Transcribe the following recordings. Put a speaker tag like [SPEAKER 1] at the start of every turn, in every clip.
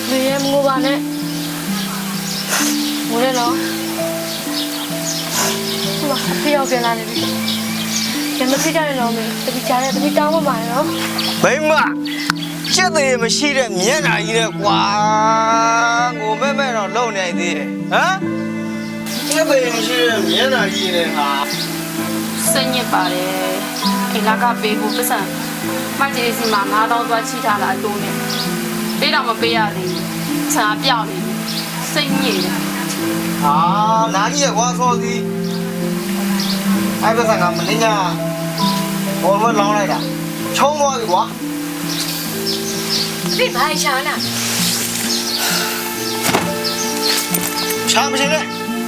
[SPEAKER 1] 没人摸吧呢？我来了。哇，非要变哪里去？咱们非家人老没，这个家人这个家伙买了。
[SPEAKER 2] 没嘛，这都也没洗的，面哪一的瓜，我们买了老年的啊。这都也没洗的，面哪一的啊？
[SPEAKER 3] 生日吧嘞，哎，那个背部不是，买这些嘛，拿到做其他的多呢，背到么背啊的，啥表的，生日的。
[SPEAKER 2] 啊，那你也光说的，哎，不是俺们人家，我们老来的，超多的瓜。
[SPEAKER 1] 你拍啥呢？
[SPEAKER 2] 啥不行嘞？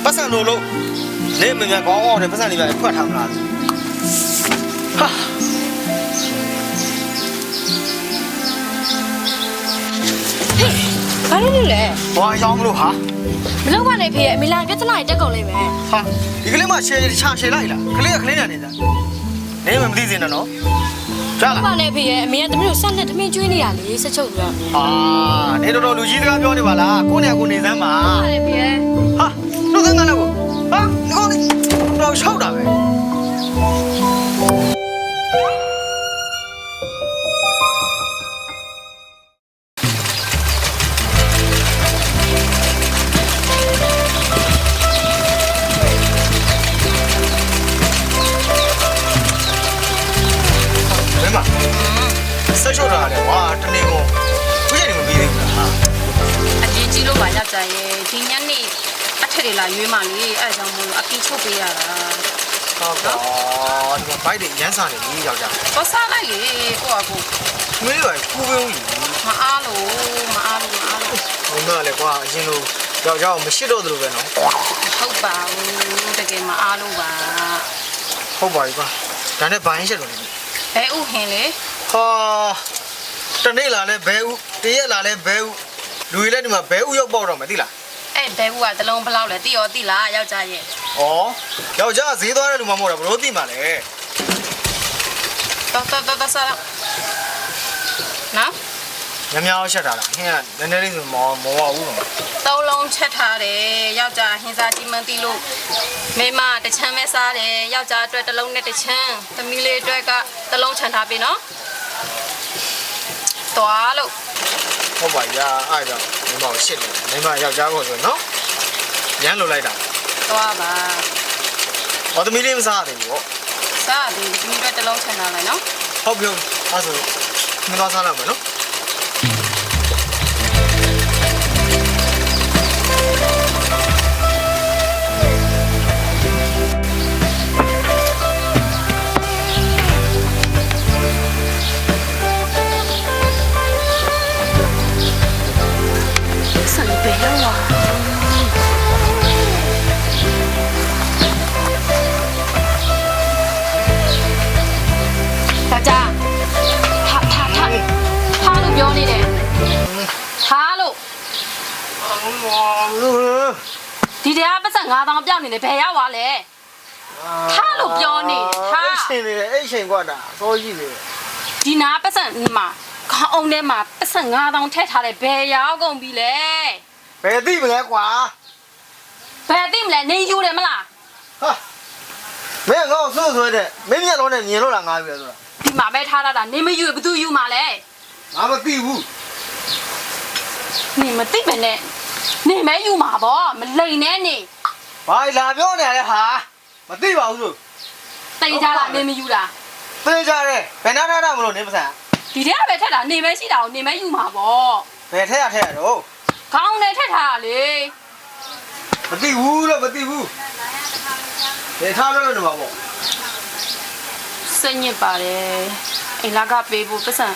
[SPEAKER 2] 不上路路，你们家搞好的，不上里面破他们了。哈。
[SPEAKER 1] 嘿，ဘာလို့လဲ
[SPEAKER 2] 我要不路哈？
[SPEAKER 1] မလောက်ပါနဲ့ဖေရဲ့အမေလာပြဿနာတက်ကုန်လိမ့်မယ်
[SPEAKER 2] 哈，一个人嘛，车抢车来了，可怜可怜的，你们不理解呢喏？咋
[SPEAKER 1] ဘာ
[SPEAKER 2] 了？
[SPEAKER 1] နဲ့ဖေရဲ့အမေကသမီးကိုဆက်လက်သမီးကျွေးနေတာလေဆက်ချုပ်ပြီးတော့
[SPEAKER 2] 啊，你都路基这个标的吧啦？过年过年咱
[SPEAKER 1] ဟုတ်
[SPEAKER 2] 嘛，
[SPEAKER 1] တယ်ဖေရဲ့
[SPEAKER 2] 哈，路怎干了不？啊，你讲你老吵的呗？ ဆက်ရှုပ်တာလေကွာတနေ့ကုန်ဘယ်နေမပြီးသေးဘူးလား
[SPEAKER 3] အကြီးကြီးလို့ပါယောက်ျားရဲ့ဒီညနေအထက်တွေလာရွေးမှလေအဲ့ဒါကြောင့်မို့အပီးချုပ်ပေးရတာ
[SPEAKER 2] ဟုတ်ပါဒီမှာဘိုက်တွေရမ်းစားနေပြီယောက်ျား
[SPEAKER 3] တော့စားလိုက်လေကိုကကို
[SPEAKER 2] မင်းတို့ကကူပြုံးကြီး
[SPEAKER 3] မအားလို့
[SPEAKER 2] ဘုံကလည်းကွာအရင်လိုယောက်ျားကိုမရှိတော့သလိုပဲနော်
[SPEAKER 3] ဟုတ်ပါဘူးတကယ်မအားလို့ပါ
[SPEAKER 2] ဟုတ်ပါပြီကွာဒါနဲ့ဘိုင်းရှက်တော့နေပြီ
[SPEAKER 3] ဘဲဥဟင်လေ
[SPEAKER 2] ဟာတနေ့လာလဲဘဲဥတရက်လာလဲဘဲဥလူတွေလည်းဒီမှာဘဲဥရောက်ပေါက်တော့မယ်သိလား
[SPEAKER 3] အဲ့ဘဲဥကတလုံးဘလောက်လဲတိရောတိလားယောက်ျားရဲ့
[SPEAKER 2] ဩယောက်ျားဈေးသွားတဲ့လူမှမဟုတ်တာဘလို့သိမှာလဲ
[SPEAKER 3] တော့စားတော့နော်
[SPEAKER 2] ညများအောင်ရှက်တာလားဟင်းကနည်းနည်းလေးဆိုမောဝဘူးတော့
[SPEAKER 3] သုံးလုံးချက်ထားတယ်ယောက်ျားဟင်းစားကြီးမန်းတီလို့မိမတစ်ချမ်းပဲစားတယ်ယောက်ျားအတွက်တစ်လုံးနဲ့တစ်ချမ်းသမီးလေးအတွက်ကတစ်လုံးချန်ထားပြီနော်သွားလို့
[SPEAKER 2] ဟုတ်ပါရာအဲ့ဒါမိမကိုရှစ်တယ်မိမယောက်ျားကိုဆိုနော်ရမ်းလိုလိုက်တာ
[SPEAKER 3] သွားပါ
[SPEAKER 2] ဟောသမီးလေးမစားသေးဘူးပေါ့
[SPEAKER 3] စားပြီသမီးအတွက်တစ်လုံးချန်ထားလိုက်နော်
[SPEAKER 2] ဟုတ်ပြီအဲ့ဆိုမသွားစားလောက်မယ်နော်
[SPEAKER 3] ဆန်ပဲရောက်လာကြထားလို့ပြောနေတယ်ထားလို့ဒီတရားပတ်စံ9000ပြောင်းနေတယ်ဘယ်ရောက်သွားလဲထားလို့ပြောနေထား
[SPEAKER 2] အဲ့ချိန်နေအဲ့ချိန်กว่าတာစောကြီးနေ
[SPEAKER 3] ဒီနာပတ်စံဒီမှာခေါင်းအောင်ထဲမှာပတ်စံ9000ထည့်ထားတယ်ဘယ်ရောက်ကုန်ပြီလဲ
[SPEAKER 2] ဘယ်သိမလဲကွာ
[SPEAKER 3] ဘယ်သိမလဲနေယူတယ်မလား
[SPEAKER 2] ဟာမင်းငါ့ကိုဆွတဲ့မင်းမျက်လုံးနဲ့မြင်လို့လားငါပြောဆိုတာ
[SPEAKER 3] ဒီမှာပဲထားတာနေမယူဘယ်သူယူမှာလဲ
[SPEAKER 2] ငါမသိဘူး
[SPEAKER 3] နေမသိပဲနဲ့နေမဲယူမှာပေါ့မလိန်နဲ့နေ
[SPEAKER 2] ဘာလာပြောနေလဲဟာမသိပါဘူးလို့
[SPEAKER 3] တိတ်ကြလားနေမယူတာ
[SPEAKER 2] သိကြတယ်ဘယ်နာထားတာမလို့နေပစံ
[SPEAKER 3] ဒီထဲကပဲထက်တာနေမဲရှိတာကိုနေမဲယူမှာပေါ့
[SPEAKER 2] ဘယ်ထက်ရထက်ရတော့
[SPEAKER 3] ခေါင်းနဲ့ထက်ထားတာလေ
[SPEAKER 2] မသိဘူးလို့မသိဘူးဘယ်ထားလို့လဲတော့ပေါ့
[SPEAKER 3] စိတ်ညစ်ပါတယ်အိမ်လာကပေးဖို့ပတ်စံ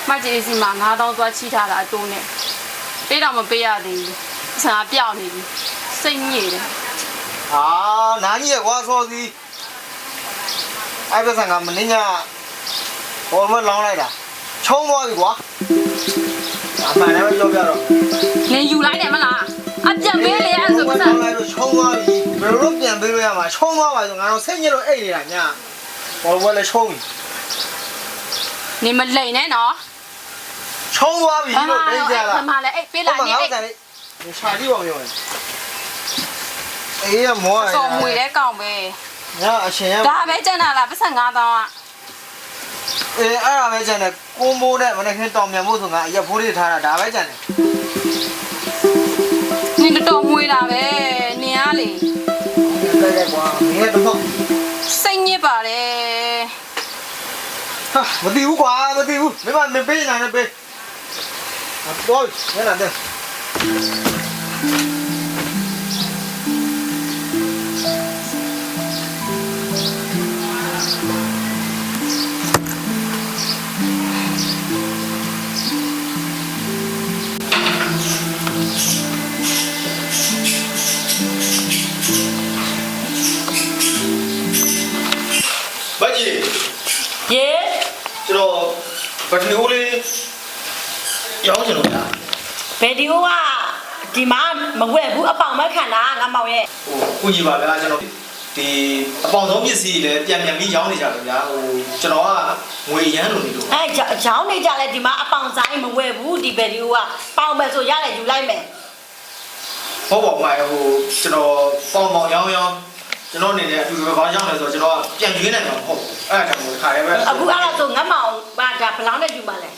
[SPEAKER 3] မကြေးစီမှာ9000သွားချိထားတာအတိုးနဲ့ပေးတော့မပေးရသေးဘူးပတ်စံကပြောင်းနေပြီစိတ်ညစ်တယ်
[SPEAKER 2] ဟာနာကြီးရကွာစောစီအဲ့ပစံကမင်းညာဘောမလောင်းလိုက်တာချုံးသွားပြီကွာအမှန်လည်းပြောပြတော့
[SPEAKER 3] နေယူလိုက်တယ်မလားအပြတ်ပေးလေအဲ့ဆိုပတ်စံ
[SPEAKER 2] လိုက်တော့ချုံးသွားပြီဘယ်လိုပြန်ပေးလို့ရမှာချုံးသွားပါဆိုငါတို့စိတ်ညစ်လို့အိတ်နေတာညာဘောလည်းချုံးပြီ
[SPEAKER 3] နေမလိန်နဲ့နော်
[SPEAKER 2] ချု ချုံသွားပြီလို့ဒိတ်ကြလား
[SPEAKER 3] မလည်းအဲ့ပေးလာနေအဲ့
[SPEAKER 2] ခြာကြည့်ပါဦးရောအေးရမောရ
[SPEAKER 3] ကောင်မွေလဲကောင်ပဲ
[SPEAKER 2] ညအရှင်ရ
[SPEAKER 3] ဒါပဲကျန်တာလားပတ်စံ9000อ่ะ
[SPEAKER 2] အေးအဲ့ဒါပဲကြံတယ်ကိုမိုးနဲ့မနေ့ကတောင်မြန်ဖို့ဆိုငါအရက်ဖိုးလေးထားတာဒါပဲကြံတယ်
[SPEAKER 3] နင်တော်မွေတာပဲနင်ကလေ
[SPEAKER 2] တဲ့တဲ့ကွာမင်းတော့
[SPEAKER 3] စိတ်ညစ်ပါတယ်
[SPEAKER 2] ဟာမသိဘူးကွာမသိဘူးမင်းမပေးနိုင်နဲ့ပေးတော့ညနေတဲ့ မကြီး
[SPEAKER 4] ရေ
[SPEAKER 2] ကျွန်တော်ဘတ်ထရီဟိုးလေးရောင်းချင်လို့လား
[SPEAKER 4] ဗီဒီယိုကဒီမှာမဝဲဘူးအပေါင်မခံတာငါမောင်ရဲ့
[SPEAKER 2] ဟိုကိုကြီးပါဗျာကျွန်တော်ဒီအပေါင်ဆုံးပစ္စည်းလည်းပြန်ပြန်ပြီးရောင်းနေကြတယ်ဗျာဟိုကျွန်တော်ကငွေရမ်းလို့နေလို့
[SPEAKER 4] အဲရောင်းနေကြလဲဒီမှာအပေါင်ဆိုင်မဝဲဘူးဒီဗီဒီယိုကပေါင်မယ်ဆိုရတယ်ယူလိုက်မယ်
[SPEAKER 2] ဟုတ်ပါဘူးဟိုကျွန်တော်ပေါင်ရောင်းကျွန်တော်အနေနဲ့အတူတူပဲဘာကြောင့်လဲဆိုတော့ကျွန်တော်ပြန်ကျွေးနိုင်မှာမဟုတ်ဘူးအဲ့ဒါကြောင့်ခါရဲပဲ
[SPEAKER 4] အခုအဲ့ဒါဆိုငါမောင်ဘာဒါဘလောင်းနဲ့ယူပါလဲ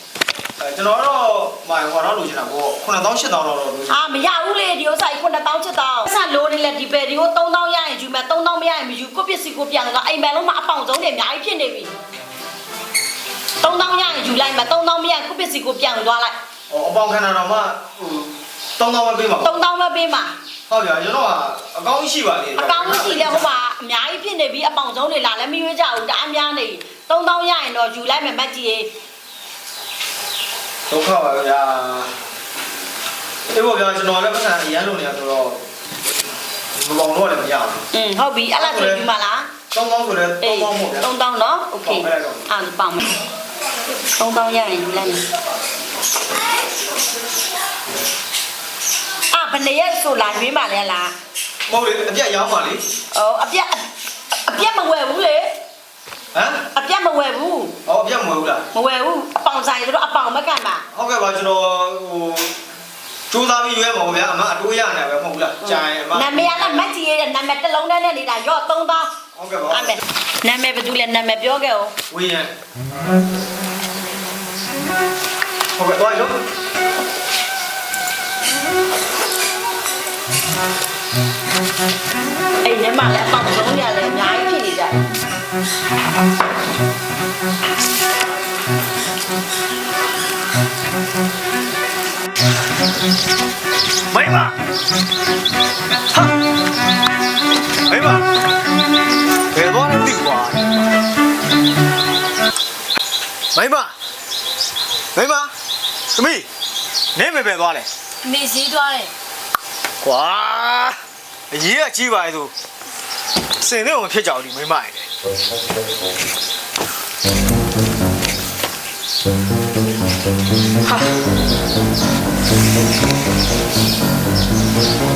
[SPEAKER 2] ကျွန်တော်တော့မိုင်ဟောတော့လိုချင်တာပေါ့9000 8000တော့လိုချင်
[SPEAKER 4] အာမရဘူးလေဒီဥစ္စာကြီး9000 7000ဆက်လိုနေလဲဒီဗီဒီယို3000ရရင်ယူမယ်3000မရရင်မယူကိုပစ္စည်းကိုပြန်တော့အိမ်မယ်လုံးမှာအပေါင်ဆုံးတွေအများကြီးဖြစ်နေပြီ3000ရရင်ယူလိုက်မယ်3000မရရင်ကိုပစ္စည်းကိုပြန်သွားလိုက်
[SPEAKER 2] အပေါင်ခဏတော့မှဟို3000ပဲပေးမှာ
[SPEAKER 4] 3000ပဲပေးမှာ
[SPEAKER 2] ဟုတ်ဗျာကျွန်တော်ကအကောင်းရှိပါလေ
[SPEAKER 4] အကောင်းရှိလဲဟိုမှာအများကြီးဖြစ်နေပြီအပေါင်ဆုံးတွေလာလည်းမရွေးကြဘူးတအားများနေ3000ရရင်တော့ယူလိုက်မယ်မက်ကြီး
[SPEAKER 2] ဒုက္ခပါဗျာအေးပေါ့ဗျာကျွန်တော်လည်းပတ်စံအရန်လို့နေရဆိုတော့မပေါင်တော့လည်းမရဘူး
[SPEAKER 4] ဟုတ်ပြီအဲ့လားဆိုယူပါလား
[SPEAKER 2] 3000ဆိုလည်း3000ပေါ့ဗျာ
[SPEAKER 4] 3000နော်โอเคအဲ့ဒါပေါင်မယ်3000ရရင်ယူလိုက်မယ်ဘယ်နေရဆိုလာရွေးပါလဲလား
[SPEAKER 2] မဟုတ်လေအပြက်ရောင်းပါလေ
[SPEAKER 4] အပြက်မဝယ်ဘူးလေ
[SPEAKER 2] ဟမ်
[SPEAKER 4] အပြက်မဝယ်ဘူး
[SPEAKER 2] ဟောအပြက်မဝယ်ဘူးလား
[SPEAKER 4] မဝယ်ဘူးအပေါင်ဆိုင်တို့အပေါင်မကန်ပါ
[SPEAKER 2] ဟုတ်ကဲ့ပါကျွန်တော်ဟိုစူးစမ်းပြီးရွေးပါဗျာအမအတိုးရနေပဲမဟုတ်ဘူးလားကြာရင်အမ
[SPEAKER 4] နာမည်ကလည်းမက်ကြီးရဲ့နာမည်တစ်လုံးနဲ့နေတာရော့3000
[SPEAKER 2] ဟုတ်ကဲ့ပါ
[SPEAKER 4] အမေနာမည်ဘယ်သူလဲနာမည်ပြောခဲ့ဦး
[SPEAKER 2] ဝင်းရဟုတ်ကဲ့တော့ရော
[SPEAKER 4] အဲ့ဒီမှာလည်းအပေါင်ဆုံးရလဲအများကြီးဖြစ်နေကြတယ်
[SPEAKER 2] မိမဟာမိမဘယ်တော့လဲတိကွာမိမသမီးနေမပဲသွားလဲ
[SPEAKER 1] မေးစည်းသွားတယ်
[SPEAKER 2] ကွာအရေးကကြီးပါလေဆိုစင်လေးကိုဖြစ်ကြောက်ဒီမိမရယ်ဟာ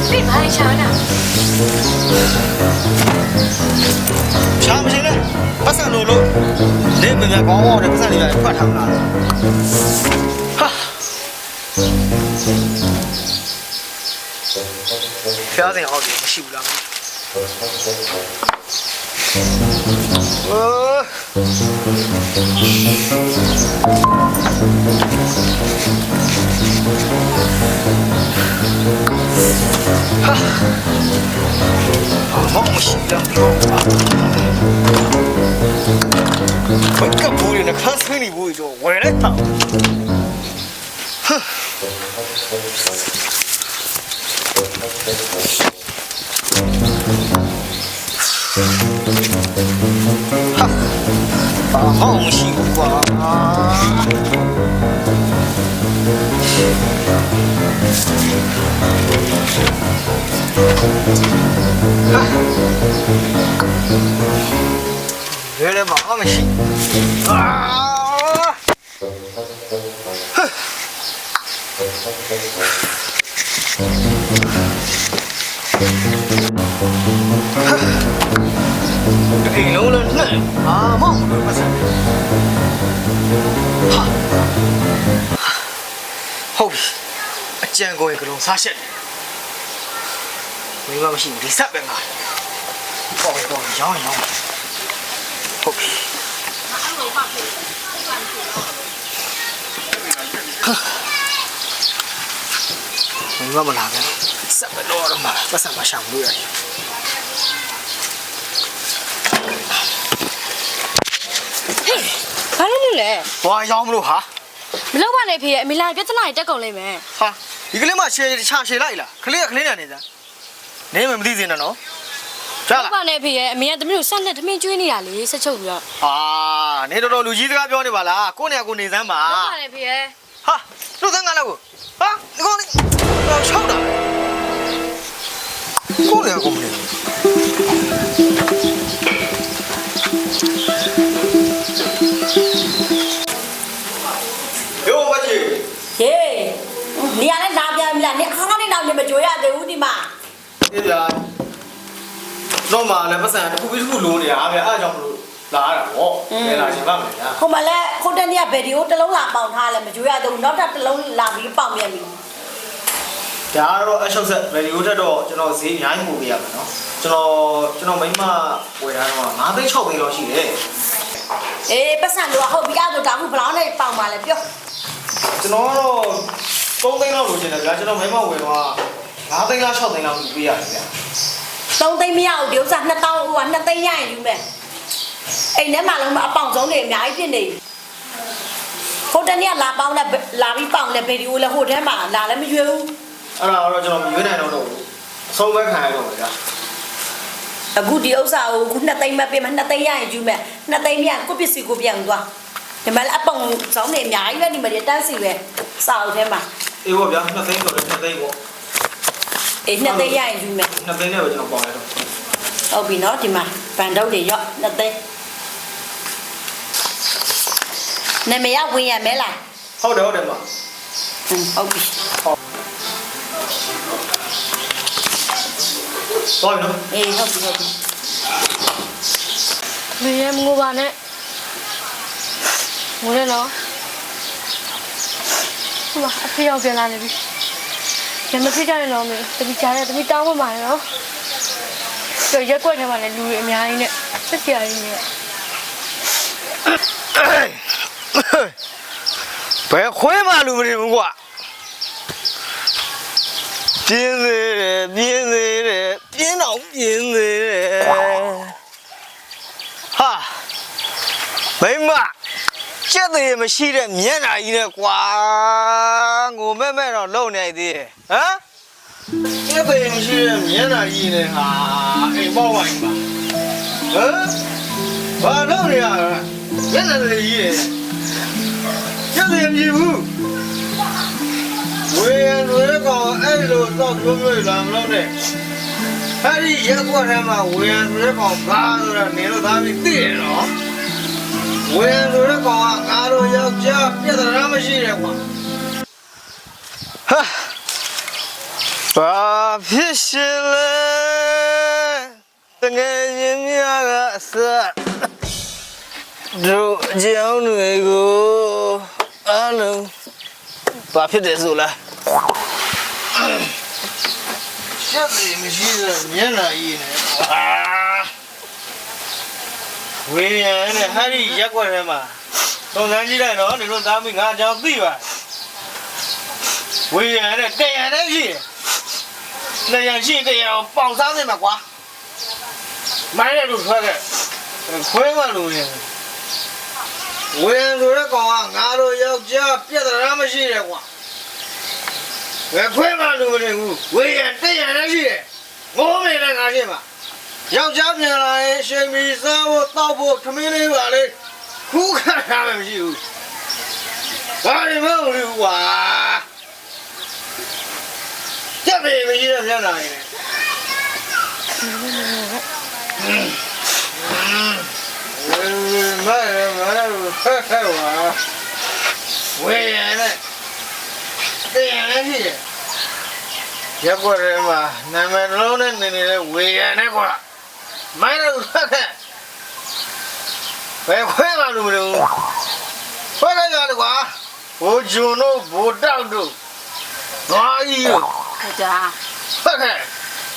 [SPEAKER 1] ပြေးပါချာနာ
[SPEAKER 2] ရှာမရှင်နဲ့ပတ်စံလို့နေမကောင်းအောင်တဲ့ပတ်စံလေးဖတ်ထားမလားဟာဖျားစင်အောင်ဒီမရှိဘူးလားမောင်မရှိလားဘယ်ကဘူးလဲခန်းစင်းနေဘူးတော့ဝယ်လိုက်တော့好辛苦啊！原来嘛，那么辛啊！အိမ်လုံးလည်းနဲ့အာမောင်ဘယ်မှာစမ်းဟာ ပြီအကြံကိုကလုံးစားရှက်တယ်မိမရှိဘူးဒီဆက်ပဲငါပေါ့ရောင်းဟုတ်ပြီမိမလာပဲဆက်ပဲတော့တော့မှာပတ်စံမရှောင်လို့ရတယ်
[SPEAKER 1] ဘာလို့လဲ
[SPEAKER 2] ။ဘာရောင်းမလို့ဟာ
[SPEAKER 1] မလောက်ပါနဲ့ဖေရဲ့အမေလာပြဿနာတက်ကုန်လိမ့်မယ်
[SPEAKER 2] ။ဟာဒီကလေးမှရှယ်ချရှယ်လိုက်လား။ကလေးကကလေးနဲ့နေစမ်း။နေမသိသေးနဲ့နော်။ကြား
[SPEAKER 1] လောက်
[SPEAKER 2] လား
[SPEAKER 1] ပါနဲ့ဖေရဲ့အမေကသမီးတို့ဆက်လက်သမင်းကျွေးနေတာလေဆက်ချုပ်ပြီးတော့
[SPEAKER 2] ။ဟာနေတော်တော်လူကြီးစကားပြောနေပါလား။ကိုယ့်နေရာကိုနေစမ်းပါ
[SPEAKER 1] လောက်ပါနဲ့ဖေရဲ့
[SPEAKER 2] ။ဟာလူစမ်းကားလောက်ကို။ဟာဒီကောင်လေးချောက်တာ။ကိုယ့်နေရာကိုမနေဘူး။ယောမကြီး
[SPEAKER 4] ဟေးနေရာနဲ့လာပြန်ပြီလားနေအားကနေတော့နေမကြွရသေးဘူးဒီမှာ
[SPEAKER 2] ဒီဗျာတော့မှလည်းပတ်စံတစ်ခုပြီးတစ်ခုလိုနေတာဗျာအားကြောင့်မလို့လာရတာပေါ့လဲလာချင်ပါမယ်ဗျာ
[SPEAKER 4] ဟိုမှာလဲခုတနေ့ကဗီဒီယိုတစ်လုံးလာပေါင်ထားလဲမကြွရသေးဘူးနောက်ထပ်တစ်လုံးလာပြီးပေါင်ပြန်ပြီ
[SPEAKER 2] ဒါကတော့အရှုပ်ဆက်ဗီဒီယိုတက်တော့ကျွန်တော်ဈေးအများကြီးပို့ပေးရမယ်နော်ကျွန်တော်မိမဝယ်ထားတော့9သိန်း6သိန်းလောက်ရှိတယ်
[SPEAKER 4] အေးပတ်စံတော့ဟုတ်ပြီအဲ့ဒါဒါခုဘလောင်းနဲ့ပေါင်ပါလဲပြော
[SPEAKER 2] ကျွန်တော်ကတော့3သိန်းလောက်လိုချင်တယ်ဗျာကျွန်တော်မိမဝယ်တော့9သိန်းလား6သိန်းလောက်ပေးရတယ်ဗျာ
[SPEAKER 4] 3သိန်းမရဘူးဒီဥစ္စာ2000ဟိုက2သိန်းရရင်ယူမယ်အိမ်ထဲမှာလုံးမအပေါင်ဆုံးတွေအများကြီးဖြစ်နေပြီခုတနေ့ကလာပေါင်လဲလာပြီးပေါင်လဲဗီဒီယိုလဲဟိုထဲမှာလာလဲမရွေးဘူး
[SPEAKER 2] အဲ့ဒါတော့ကျွန်တော်မရွေးနိုင်တော့ဘူးအဆုံးပဲခံရတော့ဗျာ
[SPEAKER 4] အခုဒီဥစ္စာကိုခု2သိန်းမပေးမှ2သိန်းရရင်ယူမယ်2သိန်းမြန်ကိုပစ္စည်းကိုပြန်သွားဒီမှာအပေါင်ဆောင်နေအများကြီးပဲဒီမှာတန်းစီပဲစာအုပ်ထဲမှာ
[SPEAKER 2] အေးပေါ့ဗျာ2သိန်းဆိုတော့2သိန်းပေါ့
[SPEAKER 4] အေး2သိန်းရရင်ယူမယ်
[SPEAKER 2] 2သိန်းနဲ့ပဲကျွန်တော်ပေါင်ရတော့
[SPEAKER 4] ဟုတ်ပြီနော်ဒီမှာဗန်တော့တွေရော့2သိန်းနာမည်ဝင်ရမဲလား
[SPEAKER 2] ဟုတ်တယ်မ
[SPEAKER 4] ဟုတ်ပြီ
[SPEAKER 2] တော်ပြီနော်
[SPEAKER 4] အေးဟုတ်ပြီဟုတ်ပြီ
[SPEAKER 1] မေရဲ့မငိုပါနဲ့ငိုရနော်ဟိုအဖေရောက်ပြန်လာနေပြီရမဖြစ်ကြရင်တော့မေတပီချားတဲ့တပီတောင်းမှမှာနော်ဆိုရက်ွက်ထဲမှာလည်းလူတွေအများကြီးနဲ့ဆက်ကြရည်နေ
[SPEAKER 2] ဘယ်ခွဲမှလူမနေဘူးကွာပြင်းသေးတယ်ပြင်းတော့ပြင်းသေးတယ်ဟာမိမကျက်သေးမရှိတဲ့မျက်နှာကြီးနဲ့ကွာငိုမဲ့တော့လုံနေသေးတယ်ဟမ်ကျက်သေးမရှိတဲ့မျက်နှာကြီးနဲ့ဟာအိမ်ပေါက်ပါ့ပါဟမ်ဘာလုပ်နေရလဲမျက်နှာလေးကြီးရဲ့ကျက်သေးမြည်ဘူးဝေရဝေကောင်အဲ့လိုတော့ပြောလာမလို့နဲ့အဲ့ဒီရက်ကွက်ထဲမှာဝေရဝေကောင်ဘာဆိုတာနေလို့သားပြီးသိရနော်ဝေရဝေကောင်ကငါတို့ယောက်ျားပြဿနာမရှိတယ်ကွာဟာဘာဖြစ်ရှင်လဲတကယ်ရင်များကအစတို့ကြောင်းတွေကိုအားလုံးဘာဖြစ်တယ်ဆိုလားရှက်တယ်မရှိတဲ့မျက်နှာကြီးနဲ့ဝေးရတဲ့ဟာဒီရက်ွက်ထဲမှာသုံးစမ်းကြည့်လိုက်တော့ဒီလိုသားမိငါကြောင်သိပါဝေးရတဲ့တရံနဲ့ရှိတယ်တရံရှိတရံပေါင်စားနေမှာကွာမိုင်းရလို့ထွက်ခဲ့ခွဲမှလို့ရင်ဝေးရဆိုတဲ့ကောင်ကငါတို့ယောက်ျားပြဿနာမရှိတယ်ကွာဘယ်ခွဲမှလို့မနေဘူးဝေးရတရံနဲ့ရှိတယ်ငိုးနေတယ်ငါရှင်းပါယောက်ျားပြန်လာရင်ရှင်မီစားဖို့တောက်ဖို့ထမင်းလေးပါလေခုခါထားမှမရှိဘူးဘာလို့မဟုတ်ဘူးကွာကြက်ပေမရှိတဲ့မျက်နှာရည်မဖက်ခဲဝါဝေးရနဲ့တရားလည်းရှိတယ်ရက်ွက်ထဲမှာနာမည်လုံးနဲ့နေနေတဲ့ဝေးရနဲ့ကွာမိုင်းလို့ဖက်ခဲဘယ်ခွဲမှလို့မလို့ခွဲလိုက်ရတယ်ကွာဘိုးဂျွန်တို့ဘိုးတောက်တို့ သွားကြီး
[SPEAKER 3] ယောက်ျား
[SPEAKER 2] ဟုတ်ကဲ့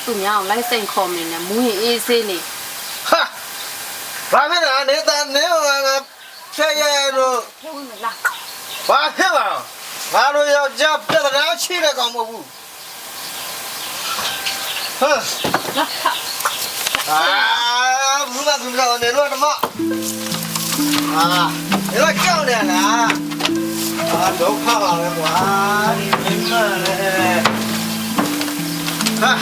[SPEAKER 3] သူများအောင်လိုက်စိန်ခေါ်မနေနဲ့မူးရင်အေးဆေးနေ
[SPEAKER 2] ဟာဘာဖြစ်လဲနေတာနေငါဖြည့်ရလို့
[SPEAKER 3] ထဲဝင်မလား
[SPEAKER 2] ဘာဖြစ်လဲငါတို့ယောက်ျားပြဿနာရှိတဲ့ကောင်မဟုတ်ဘူးဟမ်ဘူးမဘူးတော့နေလို့တမနေလို့ကြောက်နေလားဒုက္ခပါပဲကွာဒီမင်းမလည်းဟာ